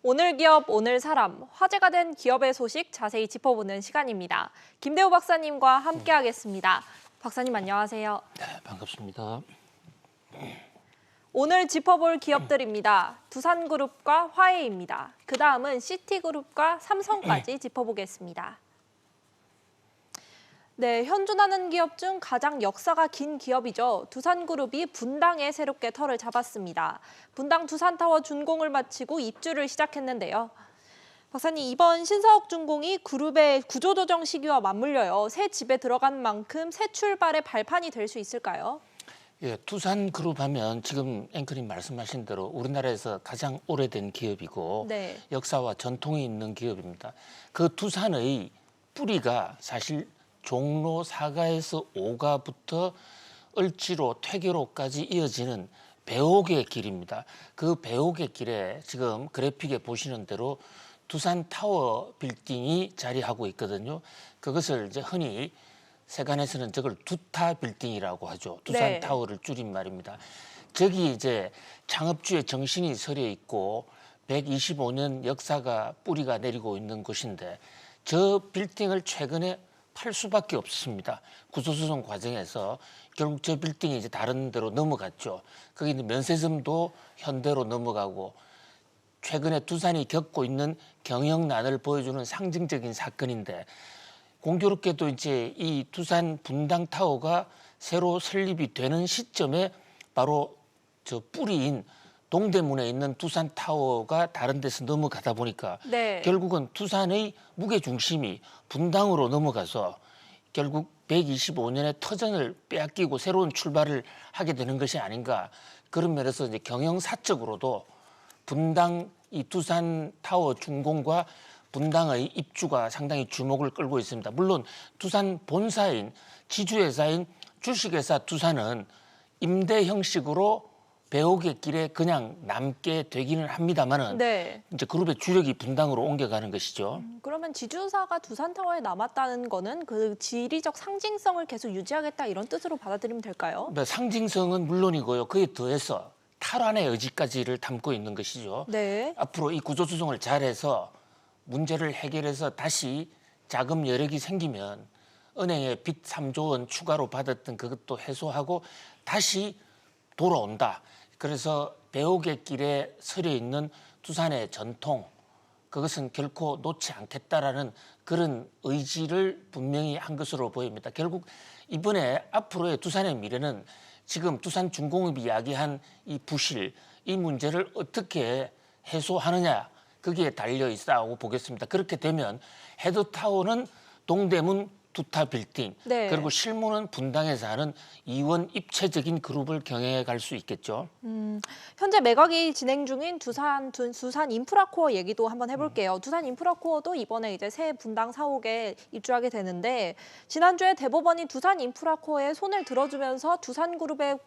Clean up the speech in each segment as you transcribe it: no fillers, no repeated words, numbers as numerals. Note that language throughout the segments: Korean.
오늘 기업, 오늘 사람, 화제가 된 기업의 소식 자세히 짚어보는 시간입니다. 김대우 박사님과 함께하겠습니다. 박사님 안녕하세요. 네, 반갑습니다. 오늘 짚어볼 기업들입니다. 두산그룹과 화해입니다. 그 다음은 시티그룹과 삼성까지 짚어보겠습니다. 네, 현존하는 기업 중 가장 역사가 긴 기업이죠. 두산그룹이 분당에 새롭게 터를 잡았습니다. 분당 두산타워 준공을 마치고 입주를 시작했는데요. 박사님, 이번 신사옥 준공이 그룹의 구조조정 시기와 맞물려요. 새 집에 들어간 만큼 새 출발의 발판이 될 수 있을까요? 예, 두산그룹 하면 지금 앵커님 말씀하신 대로 우리나라에서 가장 오래된 기업이고 네. 역사와 전통이 있는 기업입니다. 그 두산의 뿌리가 사실 종로 4가에서 5가부터 을지로 퇴계로까지 이어지는 배옥의 길입니다. 그 배옥의 길에 지금 그래픽에 보시는 대로 두산타워 빌딩이 자리하고 있거든요. 그것을 이제 흔히 세간에서는 저걸 두타 빌딩이라고 하죠. 두산타워를 줄인 말입니다. 저기 이제 창업주의 정신이 서려 있고 125년 역사가 뿌리가 내리고 있는 곳인데 저 빌딩을 최근에 팔 수밖에 없습니다. 구조조정 과정에서 결국 저 빌딩이 이제 다른 데로 넘어갔죠. 거기 있는 면세점도 현대로 넘어가고 최근에 두산이 겪고 있는 경영난을 보여주는 상징적인 사건인데 공교롭게도 이제 이 두산 분당 타워가 새로 설립이 되는 시점에 바로 저 뿌리인 동대문에 있는 두산 타워가 다른 데서 넘어가다 보니까 네. 결국은 두산의 무게 중심이 분당으로 넘어가서 결국 125년의 터전을 빼앗기고 새로운 출발을 하게 되는 것이 아닌가. 그런 면에서 이제 경영사적으로도 분당 이 두산 타워 준공과 분당의 입주가 상당히 주목을 끌고 있습니다. 물론 두산 본사인 지주회사인 주식회사 두산은 임대 형식으로 배옥의 길에 그냥 남게 되기는 합니다만은 네. 이제 그룹의 주력이 분당으로 옮겨가는 것이죠. 그러면 지주사가 두산타워에 남았다는 거는 그 지리적 상징성을 계속 유지하겠다 이런 뜻으로 받아들이면 될까요? 네, 상징성은 물론이고요. 그에 더해서 탈환의 의지까지를 담고 있는 것이죠. 네. 앞으로 이 구조조정을 잘해서 문제를 해결해서 다시 자금 여력이 생기면 은행에 빚 3조 원 추가로 받았던 그것도 해소하고 다시 돌아온다. 그래서 배옥의 길에 서려 있는 두산의 전통, 그것은 결코 놓지 않겠다라는 그런 의지를 분명히 한 것으로 보입니다. 결국 이번에 앞으로의 두산의 미래는 지금 두산중공업이 이야기한 이 부실, 이 문제를 어떻게 해소하느냐, 거기에 달려 있다고 보겠습니다. 그렇게 되면 헤드타워는 동대문 두타 빌딩, 네. 그리고 실무는 분당에서 하는 이원 입체적인 그룹을 경영해 갈 수 있겠죠. 현재 매각이 진행 중인 두산 인프라코어 얘기도 한번 해볼게요. 두산 인프라코어도 이번에 이제 새 분당 사옥에 입주하게 되는데 지난주에 대법원이 두산 인프라코어에 손을 들어주면서 두산그룹의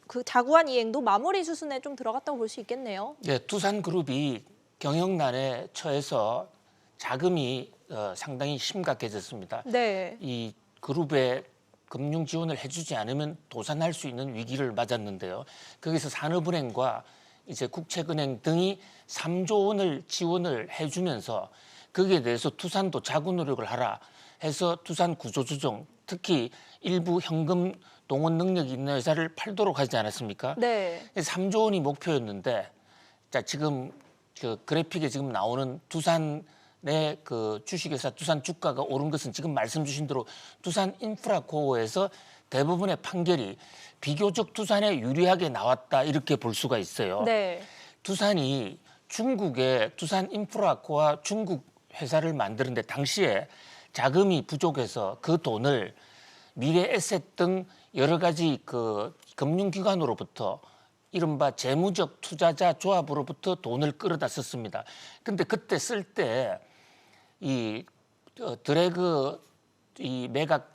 그 자구안 이행도 마무리 수순에 좀 들어갔다고 볼 수 있겠네요. 네, 두산그룹이 경영난에 처해서 자금이 상당히 심각해졌습니다. 네. 이 그룹에 금융 지원을 해주지 않으면 도산할 수 있는 위기를 맞았는데요. 거기서 산업은행과 이제 국책은행 등이 3조 원을 지원을 해주면서 거기에 대해서 두산도 자구 노력을 하라 해서 두산 구조조정, 특히 일부 현금 동원 능력이 있는 회사를 팔도록 하지 않았습니까? 네. 3조 원이 목표였는데, 자 지금 그 그래픽에 지금 나오는 두산의 그 주식회사 두산 주가가 오른 것은 지금 말씀 주신 대로 두산 인프라코어에서 대부분의 판결이 비교적 두산에 유리하게 나왔다 이렇게 볼 수가 있어요. 네. 두산이 중국의 두산 인프라코어 중국 회사를 만드는데 당시에 자금이 부족해서 그 돈을 미래 에셋 등 여러 가지 그 금융기관으로부터 이른바 재무적 투자자 조합으로부터 돈을 끌어다 썼습니다. 근데 그때 쓸 때 이 드래그 이 매각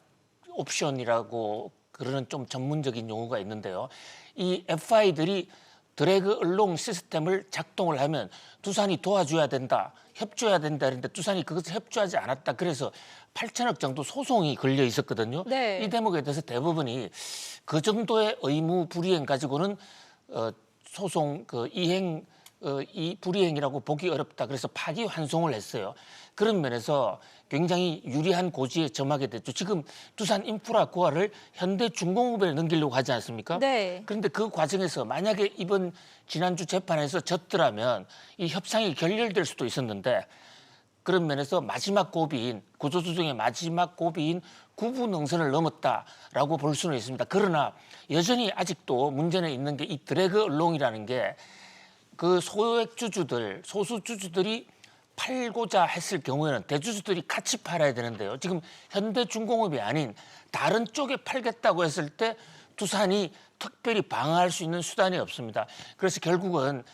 옵션이라고 그러는 좀 전문적인 용어가 있는데요. 이 FI들이 드래그 을롱 시스템을 작동을 하면 두산이 도와줘야 된다, 협조해야 된다 했는데 두산이 그것을 협조하지 않았다. 그래서 8천억 정도 소송이 걸려 있었거든요. 네. 이 대목에 대해서 대법원이 그 정도의 의무 불이행 가지고는 소송 그 이행 이 불이행이라고 보기 어렵다. 그래서 파기환송을 했어요. 그런 면에서 굉장히 유리한 고지에 점하게 됐죠. 지금 두산 인프라 고아를 현대중공업에 넘기려고 하지 않습니까? 네. 그런데 그 과정에서 만약에 이번 지난주 재판에서 졌더라면 이 협상이 결렬될 수도 있었는데 그런 면에서 마지막 고비인 구조조 중의 마지막 고비인 구분능선을 넘었다라고 볼 수는 있습니다. 그러나 여전히 아직도 문제는 있는 게 이 드래그 얼롱이라는 게 그 소액 주주들, 소수 주주들이 팔고자 했을 경우에는 대주주들이 같이 팔아야 되는데요. 지금 현대중공업이 아닌 다른 쪽에 팔겠다고 했을 때 두산이 특별히 방어할 수 있는 수단이 없습니다. 그래서 결국은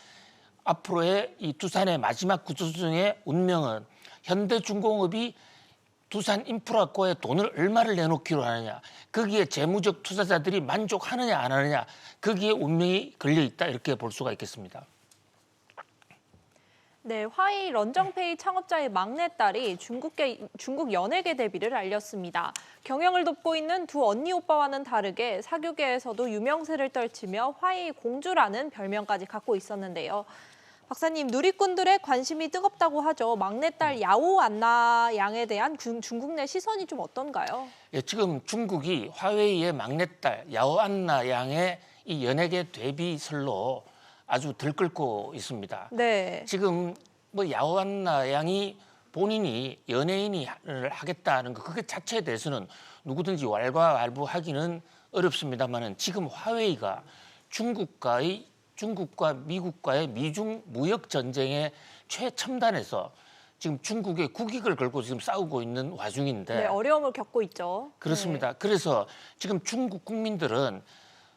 앞으로의 이 두산의 마지막 구조조정의 운명은 현대중공업이 두산 인프라코에 돈을 얼마를 내놓기로 하느냐, 거기에 재무적 투자자들이 만족하느냐 안 하느냐, 거기에 운명이 걸려 있다 이렇게 볼 수가 있겠습니다. 네, 화웨이 런정페이 창업자의 막내딸이 중국 연예계 데뷔를 알렸습니다. 경영을 돕고 있는 두 언니 오빠와는 다르게 사교계에서도 유명세를 떨치며 화웨이 공주라는 별명까지 갖고 있었는데요. 박사님, 누리꾼들의 관심이 뜨겁다고 하죠. 막내딸 야오 안나 양에 대한 중국 내 시선이 좀 어떤가요? 예, 지금 중국이 화웨이의 막내딸 야오 안나 양의 이 연예계 데뷔설로 아주 들끓고 있습니다. 네. 지금 뭐 야오 안나 양이 본인이 연예인이 하겠다는 거 그게 자체에 대해서는 누구든지 왈가왈부하기는 어렵습니다만은 지금 화웨이가 중국과 미국과의 미중 무역 전쟁의 최첨단에서 지금 중국의 국익을 걸고 지금 싸우고 있는 와중인데 네, 어려움을 겪고 있죠. 그렇습니다. 그래서 지금 중국 국민들은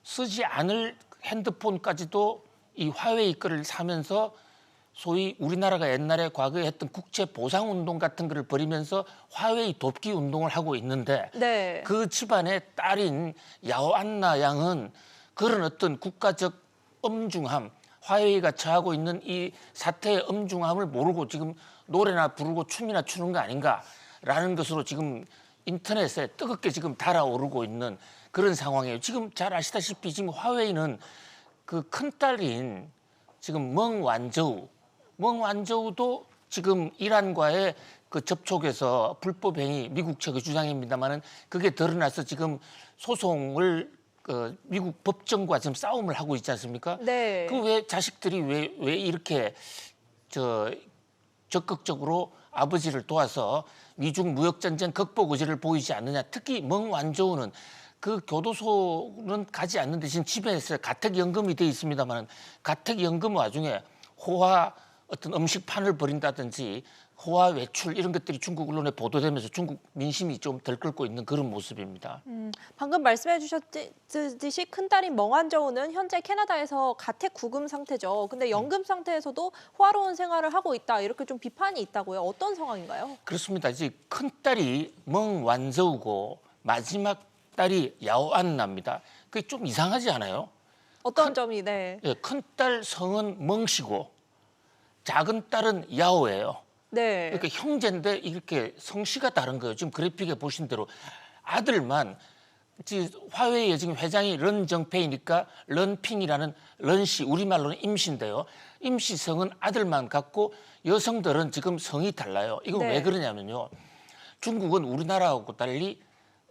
쓰지 않을 핸드폰까지도 이 화웨이 거를 사면서 소위 우리나라가 옛날에 과거에 했던 국채 보상 운동 같은 거를 벌이면서 화웨이 돕기 운동을 하고 있는데 네. 그 집안의 딸인 야오 안나 양은 그런 어떤 국가적 엄중함, 화웨이가 처하고 있는 이 사태의 엄중함을 모르고 지금 노래나 부르고 춤이나 추는 거 아닌가라는 것으로 지금 인터넷에 뜨겁게 지금 달아오르고 있는 그런 상황이에요. 지금 잘 아시다시피 지금 화웨이는 그 큰딸인 지금 멍완저우도 지금 이란과의 그 접촉에서 불법 행위 미국 측의 주장입니다만은 그게 드러나서 지금 소송을 미국 법정과 지금 싸움을 하고 있지 않습니까? 네. 그 왜 자식들이 왜 이렇게 적극적으로 아버지를 도와서 미중 무역 전쟁 극복 의지를 보이지 않느냐. 특히 멍완저우는 그 교도소는 가지 않는 대신 집에서 가택연금이 돼 있습니다만 가택연금 와중에 호화 어떤 음식판을 벌인다든지 호화 외출 이런 것들이 중국 언론에 보도되면서 중국 민심이 좀 들끓고 있는 그런 모습입니다. 방금 말씀해 주셨듯이 큰딸인 멍한저우는 현재 캐나다에서 가택 구금 상태죠. 근데 연금 상태에서도 호화로운 생활을 하고 있다. 이렇게 좀 비판이 있다고요. 어떤 상황인가요? 그렇습니다. 이제 큰딸이 멍완저우고 마지막 딸이 야오안나입니다. 그게 좀 이상하지 않아요? 어떤 점이 네. 예, 큰딸 성은 멍씨고 작은 딸은 야오예요. 네. 그러니까 형제인데 이렇게 성씨가 다른 거예요. 지금 그래픽에 보신 대로 아들만 화웨이의 지금 회장이 런정페이니까 런핑이라는 런씨 우리말로는 임씨인데요. 임씨 성은 아들만 갖고 여성들은 지금 성이 달라요. 이건 네. 왜 그러냐면요. 중국은 우리나라하고 달리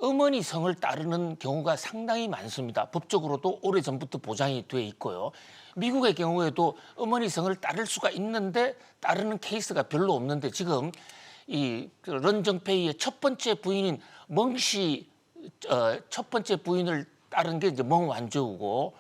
어머니 성을 따르는 경우가 상당히 많습니다. 법적으로도 오래전부터 보장이 돼 있고요. 미국의 경우에도 어머니 성을 따를 수가 있는데 따르는 케이스가 별로 없는데 지금 이 런정페이의 첫 번째 부인인 멍씨 첫 번째 부인을 따른 게 이제 멍완저우고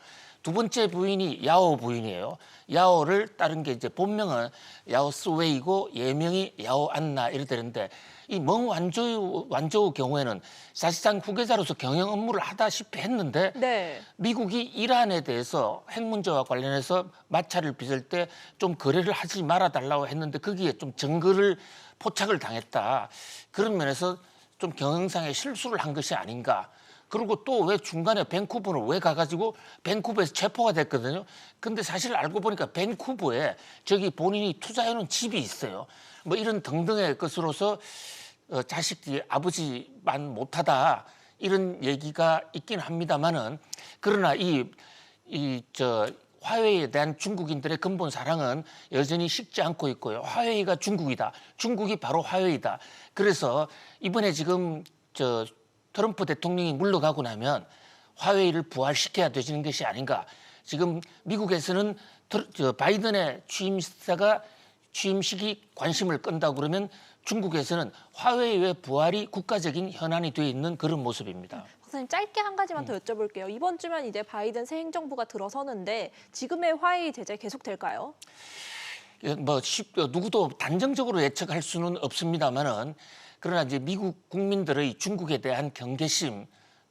두 번째 부인이 야오 부인이에요. 야오를 따른 게 이제 본명은 야오스웨이고 예명이 야오안나 이래 되는데 이 멍완저우 경우에는 사실상 후계자로서 경영 업무를 하다시피 했는데 네. 미국이 이란에 대해서 핵 문제와 관련해서 마찰을 빚을 때 좀 거래를 하지 말아달라고 했는데 거기에 좀 증거를 포착을 당했다. 그런 면에서 좀 경영상의 실수를 한 것이 아닌가. 그리고 또 왜 중간에 밴쿠버를 왜 가가지고 밴쿠버에서 체포가 됐거든요. 근데 사실 알고 보니까 밴쿠버에 저기 본인이 투자해놓은 집이 있어요. 뭐 이런 등등의 것으로서 자식들이 아버지만 못하다 이런 얘기가 있긴 합니다만은 그러나 화웨이에 대한 중국인들의 근본 사랑은 여전히 식지 않고 있고요. 화웨이가 중국이다. 중국이 바로 화웨이다. 그래서 이번에 지금 트럼프 대통령이 물러가고 나면 화웨이를 부활시켜야 되는 것이 아닌가. 지금 미국에서는 바이든의 취임사가 취임식이 관심을 끈다고 그러면 중국에서는 화웨이의 부활이 국가적인 현안이 되어 있는 그런 모습입니다. 박사님 짧게 한 가지만 더 여쭤볼게요. 이번 주면 이제 바이든 새 행정부가 들어서는데 지금의 화웨이 제재 계속될까요? 누구도 단정적으로 예측할 수는 없습니다만은 그러나 이제 미국 국민들의 중국에 대한 경계심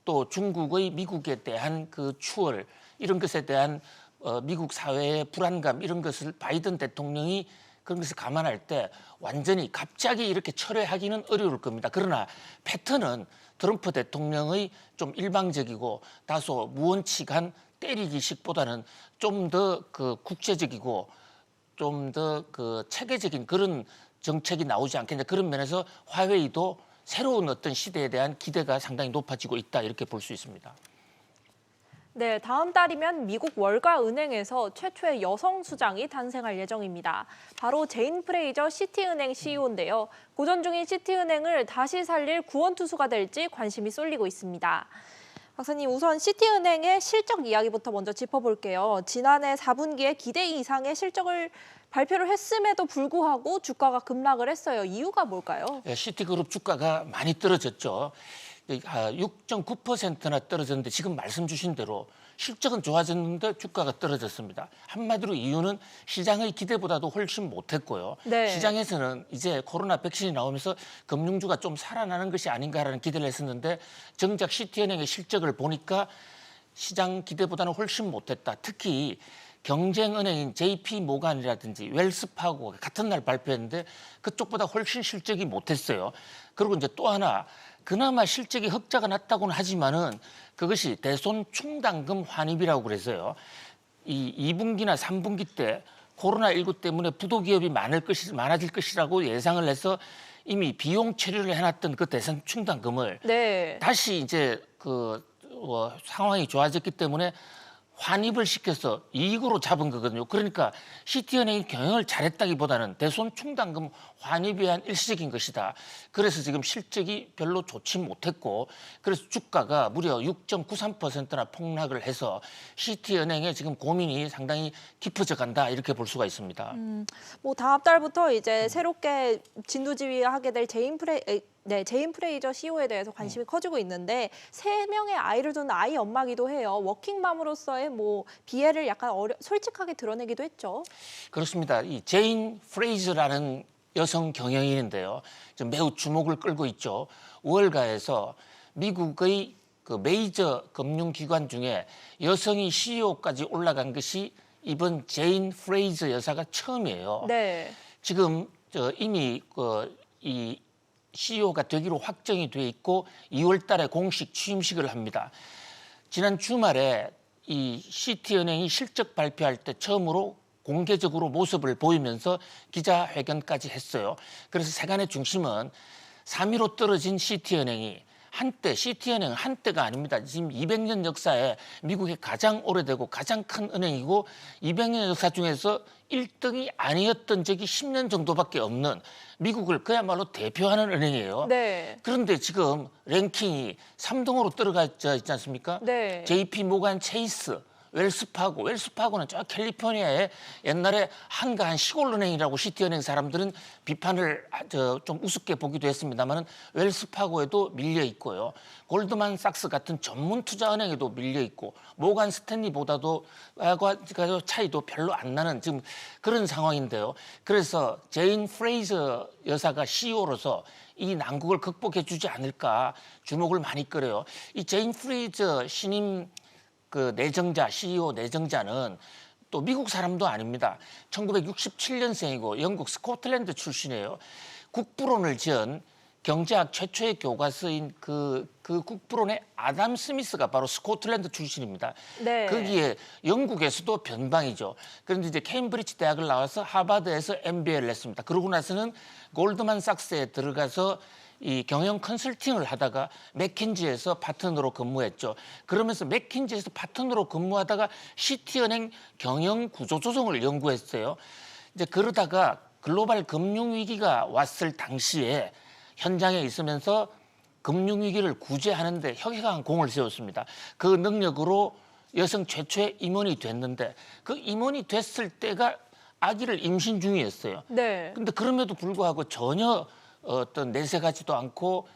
또 중국의 미국에 대한 그 추월 이런 것에 대한 미국 사회의 불안감 이런 것을 바이든 대통령이 그런 것을 감안할 때 완전히 갑자기 이렇게 철회하기는 어려울 겁니다. 그러나 패턴은 트럼프 대통령의 좀 일방적이고 다소 무원칙한 때리기식보다는 좀 더 그 국제적이고 좀 더 그 체계적인 그런 정책이 나오지 않겠냐. 그런 면에서 화웨이도 새로운 어떤 시대에 대한 기대가 상당히 높아지고 있다 이렇게 볼 수 있습니다. 네, 다음 달이면 미국 월가은행에서 최초의 여성 수장이 탄생할 예정입니다. 바로 제인 프레이저 시티은행 CEO인데요. 고전 중인 시티은행을 다시 살릴 구원투수가 될지 관심이 쏠리고 있습니다. 박사님, 우선 시티은행의 실적 이야기부터 먼저 짚어볼게요. 지난해 4분기에 기대 이상의 실적을 발표를 했음에도 불구하고 주가가 급락을 했어요. 이유가 뭘까요? 시티그룹 주가가 많이 떨어졌죠. 6.9%나 떨어졌는데 지금 말씀 주신 대로 실적은 좋아졌는데 주가가 떨어졌습니다. 한마디로 이유는 시장의 기대보다도 훨씬 못했고요. 네. 시장에서는 이제 코로나 백신이 나오면서 금융주가 좀 살아나는 것이 아닌가라는 기대를 했었는데 정작 시티은행의 실적을 보니까 시장 기대보다는 훨씬 못했다. 특히 경쟁은행인 JP 모간이라든지 웰스파고 같은 날 발표했는데 그쪽보다 훨씬 실적이 못했어요. 그리고 이제 또 하나 그나마 실적이 흑자가 났다고는 하지만은 그것이 대손 충당금 환입이라고 그래서요. 이 2분기나 3분기 때 코로나19 때문에 부도기업이 많아질 것이라고 예상을 해서 이미 비용 처리를 해놨던 그 대손 충당금을 네. 다시 이제 상황이 좋아졌기 때문에 환입을 시켜서 이익으로 잡은 거거든요. 그러니까 시티은행이 경영을 잘했다기보다는 대손 충당금 환입에 대한 일시적인 것이다. 그래서 지금 실적이 별로 좋지 못했고 그래서 주가가 무려 6.93%나 폭락을 해서 시티은행의 지금 고민이 상당히 깊어져 간다 이렇게 볼 수가 있습니다. 뭐 다음 달부터 이제 새롭게 진두지휘하게 될 제인 프레이저 CEO에 대해서 관심이 커지고 있는데 3명의 아이를 둔 아이 엄마기도 해요. 워킹맘으로서의 뭐 비애를 약간 솔직하게 드러내기도 했죠. 그렇습니다. 이 제인 프레이즈라는 여성 경영인인데요. 지금 매우 주목을 끌고 있죠. 월가에서 미국의 그 메이저 금융기관 중에 여성이 CEO까지 올라간 것이 이번 제인 프레이즈 여사가 처음이에요. 네. 지금 이미 이 CEO가 되기로 확정이 돼 있고 2월 달에 공식 취임식을 합니다. 지난 주말에 이 시티은행이 실적 발표할 때 처음으로 공개적으로 모습을 보이면서 기자회견까지 했어요. 그래서 세간의 중심은 3위로 떨어진 시티은행이 시티은행은 한때가 아닙니다. 지금 200년 역사에 미국의 가장 오래되고 가장 큰 은행이고 200년 역사 중에서 1등이 아니었던 적이 10년 정도밖에 없는 미국을 그야말로 대표하는 은행이에요. 네. 그런데 지금 랭킹이 3등으로 떨어져 있지 않습니까? 네. JP 모간 체이스, 웰스파고는 저 캘리포니아의 옛날에 한가한 시골은행이라고 시티은행 사람들은 비판을 좀 우습게 보기도 했습니다만 웰스파고에도 밀려 있고요. 골드만삭스 같은 전문 투자은행에도 밀려 있고 모간 스탠리보다도 차이도 별로 안 나는 지금 그런 상황인데요. 그래서 제인 프레이저 여사가 CEO로서 이 난국을 극복해 주지 않을까 주목을 많이 끌어요. 이 제인 프레이저 신임 CEO 내정자는 또 미국 사람도 아닙니다. 1967년생이고 영국 스코틀랜드 출신이에요. 국부론을 지은 경제학 최초의 교과서인 그 국부론의 아담 스미스가 바로 스코틀랜드 출신입니다. 네. 거기에 영국에서도 변방이죠. 그런데 이제 케임브리지 대학을 나와서 하버드에서 MBA를 했습니다. 그러고 나서는 골드만삭스에 들어가서 이 경영 컨설팅을 하다가 맥킨지에서 파트너로 근무했죠. 그러면서 맥킨지에서 파트너로 근무하다가 시티은행 경영 구조 조정을 연구했어요. 이제 그러다가 글로벌 금융 위기가 왔을 당시에 현장에 있으면서 금융 위기를 구제하는 데 혁혁한 공을 세웠습니다. 그 능력으로 여성 최초의 임원이 됐는데 그 임원이 됐을 때가 아기를 임신 중이었어요. 네. 근데 그럼에도 불구하고 전혀 어떤 내색하지도 않고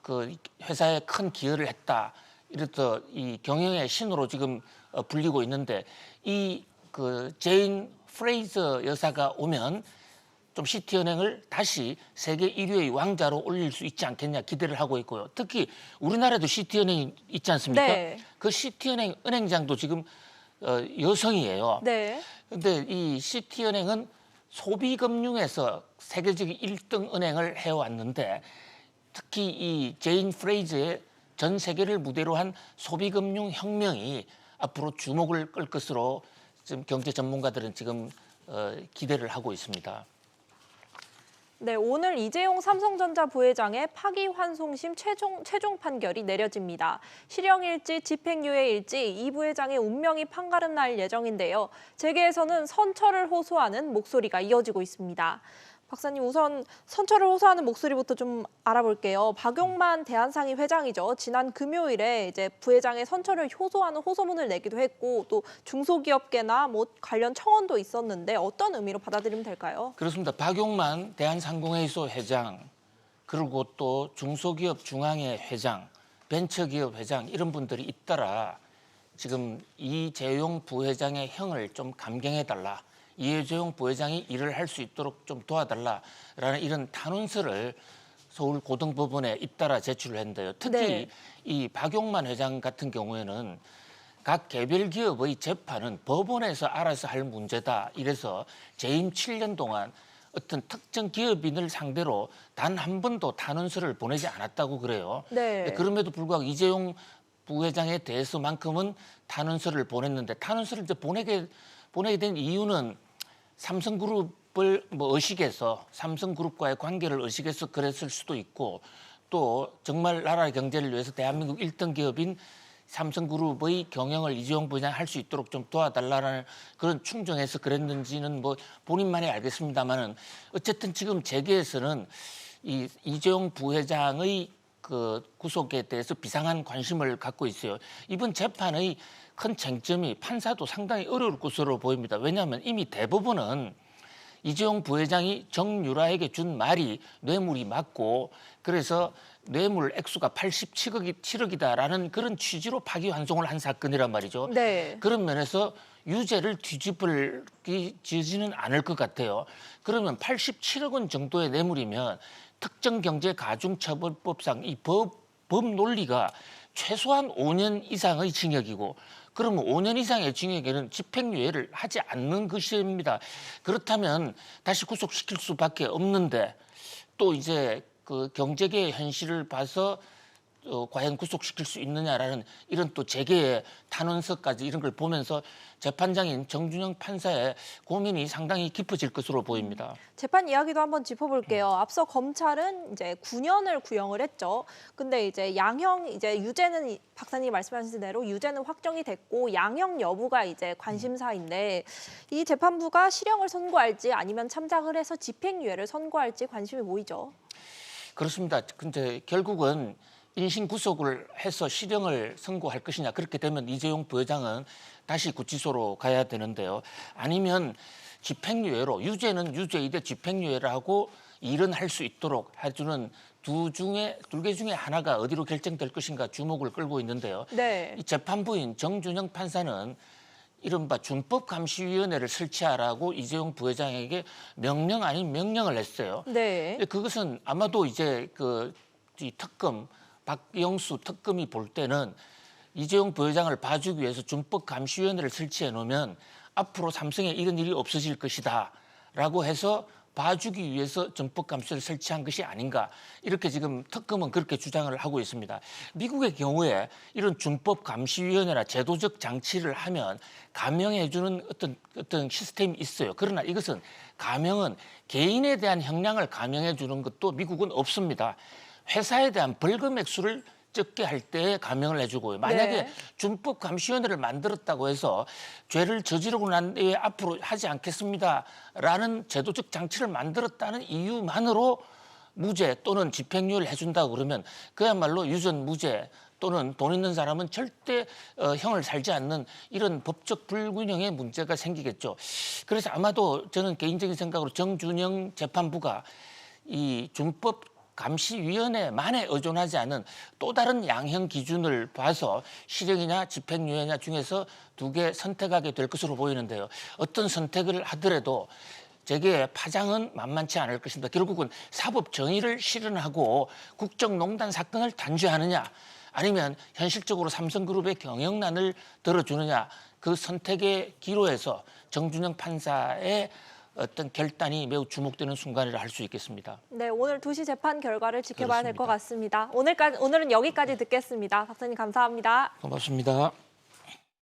그 회사에 큰 기여를 했다. 이래서 이 경영의 신으로 지금 불리고 있는데 이 그 제인 프레이저 여사가 오면 좀 시티은행을 다시 세계 1위의 왕자로 올릴 수 있지 않겠냐 기대를 하고 있고요. 특히 우리나라도 시티은행이 있지 않습니까? 네. 그 시티은행 은행장도 지금 여성이에요. 네. 근데 이 시티은행은 소비금융에서 세계적인 1등 은행을 해왔는데 특히 이 제인 프레이즈의 전 세계를 무대로 한 소비금융 혁명이 앞으로 주목을 끌 것으로 지금 경제 전문가들은 지금 기대를 하고 있습니다. 네, 오늘 이재용 삼성전자 부회장의 파기환송심 최종 판결이 내려집니다. 실형일지 집행유예일지 이 부회장의 운명이 판가름 날 예정인데요. 재계에서는 선처를 호소하는 목소리가 이어지고 있습니다. 박사님, 우선 선처를 호소하는 목소리부터 좀 알아볼게요. 박용만 대한상의 회장이죠. 지난 금요일에 이제 부회장의 선처를 호소하는 호소문을 내기도 했고 또 중소기업계나 뭐 관련 청원도 있었는데 어떤 의미로 받아들이면 될까요? 그렇습니다. 박용만 대한상공회의소 회장 그리고 또 중소기업 중앙회 회장, 벤처기업 회장 이런 분들이 잇따라 지금 이재용 부회장의 형을 좀 감경해달라. 이재용 부회장이 일을 할 수 있도록 좀 도와달라라는 이런 탄원서를 서울고등법원에 잇따라 제출을 했는데요. 특히 네. 이 박용만 회장 같은 경우에는 각 개별 기업의 재판은 법원에서 알아서 할 문제다. 이래서 재임 7년 동안 어떤 특정 기업인을 상대로 단 한 번도 탄원서를 보내지 않았다고 그래요. 네. 그럼에도 불구하고 이재용 부회장에 대해서만큼은 탄원서를 보냈는데 탄원서를 이제 보내게 된 이유는 삼성그룹을 뭐 의식해서 삼성그룹과의 관계를 의식해서 그랬을 수도 있고 또 정말 나라 경제를 위해서 대한민국 1등 기업인 삼성그룹의 경영을 이재용 부회장이 할 수 있도록 좀 도와달라는 그런 충정에서 그랬는지는 뭐 본인만이 알겠습니다만은 어쨌든 지금 재계에서는 이 이재용 부회장의 그 구속에 대해서 비상한 관심을 갖고 있어요. 이번 재판의 큰 쟁점이 판사도 상당히 어려울 것으로 보입니다. 왜냐하면 이미 대법원은 이재용 부회장이 정유라에게 준 말이 뇌물이 맞고 그래서 뇌물 액수가 87억이다라는 그런 취지로 파기환송을 한 사건이란 말이죠. 네. 그런 면에서 유죄를 뒤집지는 않을 것 같아요. 그러면 87억 원 정도의 뇌물이면 특정경제가중처벌법상 이 법 논리가 최소한 5년 이상의 징역이고 그러면 5년 이상의 징역에는 집행유예를 하지 않는 것입니다. 그렇다면 다시 구속시킬 수밖에 없는데 또 이제 그 경제계의 현실을 봐서 과연 구속시킬 수 있느냐라는 이런 또 재계의 탄원서까지 이런 걸 보면서 재판장인 정준영 판사의 고민이 상당히 깊어질 것으로 보입니다. 재판 이야기도 한번 짚어볼게요. 앞서 검찰은 이제 9년을 구형을 했죠. 근데 이제 양형 이제 유죄는 박사님이 말씀하신 대로 유죄는 확정이 됐고 양형 여부가 이제 관심사인데 이 재판부가 실형을 선고할지 아니면 참작을 해서 집행유예를 선고할지 관심이 모이죠. 그렇습니다. 근데 결국은 인신 구속을 해서 실형을 선고할 것이냐 그렇게 되면 이재용 부회장은 다시 구치소로 가야 되는데요. 아니면 집행유예로 유죄는 유죄이되 집행유예를 하고 일은 할 수 있도록 해주는 둘 개 중에 하나가 어디로 결정될 것인가 주목을 끌고 있는데요. 네. 이 재판부인 정준영 판사는 이른바 준법감시위원회를 설치하라고 이재용 부회장에게 명령 아닌 명령을 했어요. 네. 그것은 아마도 이제 이 특검 박영수 특검이 볼 때는 이재용 부회장을 봐주기 위해서 준법감시위원회를 설치해 놓으면 앞으로 삼성에 이런 일이 없어질 것이다라고 해서 봐주기 위해서 준법감시를 설치한 것이 아닌가 이렇게 지금 특검은 그렇게 주장을 하고 있습니다. 미국의 경우에 이런 준법감시위원회나 제도적 장치를 하면 감형해주는 어떤 시스템이 있어요. 그러나 이것은 감형은 개인에 대한 형량을 감형해주는 것도 미국은 없습니다. 회사에 대한 벌금 액수를 적게 할 때 감형을 해주고요. 만약에 네. 준법 감시위원회를 만들었다고 해서 죄를 저지르고 난 뒤에 앞으로 하지 않겠습니다라는 제도적 장치를 만들었다는 이유만으로 무죄 또는 집행유예를 해준다고 그러면 그야말로 유전 무죄 또는 돈 있는 사람은 절대 형을 살지 않는 이런 법적 불균형의 문제가 생기겠죠. 그래서 아마도 저는 개인적인 생각으로 정준영 재판부가 이 준법 감시위원회만에 의존하지 않은 또 다른 양형 기준을 봐서 실형이냐 집행유예냐 중에서 두 개 선택하게 될 것으로 보이는데요. 어떤 선택을 하더라도 재계의 파장은 만만치 않을 것입니다. 결국은 사법 정의를 실현하고 국정농단 사건을 단죄하느냐 아니면 현실적으로 삼성그룹의 경영난을 들어주느냐 그 선택의 기로에서 정준영 판사의 어떤 결단이 매우 주목되는 순간이라 할 수 있겠습니다. 네, 오늘 2시 재판 결과를 지켜봐야 될 것 그렇습니다. 같습니다. 오늘은 여기까지 듣겠습니다. 박사님 감사합니다. 고맙습니다.